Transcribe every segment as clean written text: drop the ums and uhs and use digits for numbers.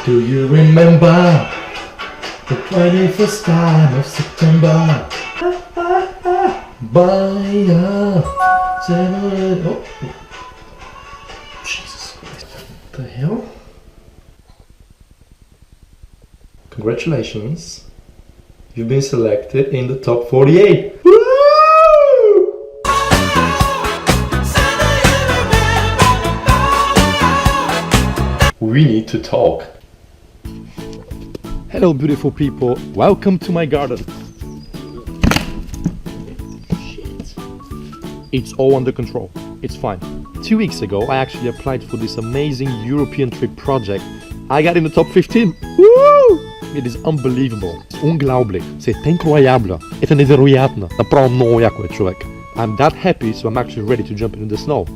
Do you remember the 21st time of September? By oh. Jesus Christ. What the hell? Congratulations. You've been selected in the top 48. Woo! We need to talk. Hello beautiful people, welcome to my garden. Shit. It's all under control, it's fine. 2 weeks ago I actually applied for this amazing European trip project. I got in the top 15. Woo! It is unbelievable. C'est unglaublich. C'est incroyable. Это невероятно. Направо якой човек. I'm that happy, so I'm actually ready to jump into the snow.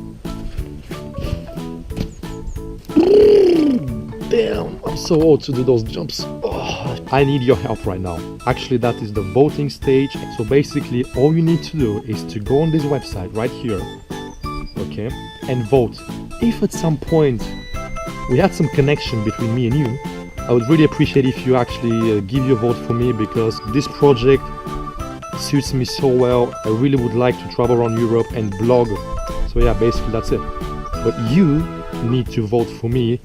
Damn, I'm so old to do those jumps. Oh, I need your help right now. Actually, that is the voting stage. So basically, all you need to do is to go on this website right here, okay, and vote. If at some point we had some connection between me and you, I would really appreciate if you actually give your vote for me, because this project suits me so well. I really would like to travel around Europe and blog. So yeah, basically that's it. But you need to vote for me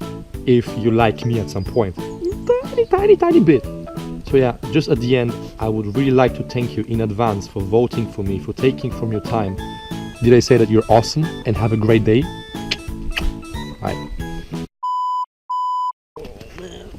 if you like me at some point. Tiny bit. So yeah, just at the end, I would really like to thank you in advance for voting for me, for taking from your time. Did I say that you're awesome and have a great day? Bye. Oh man.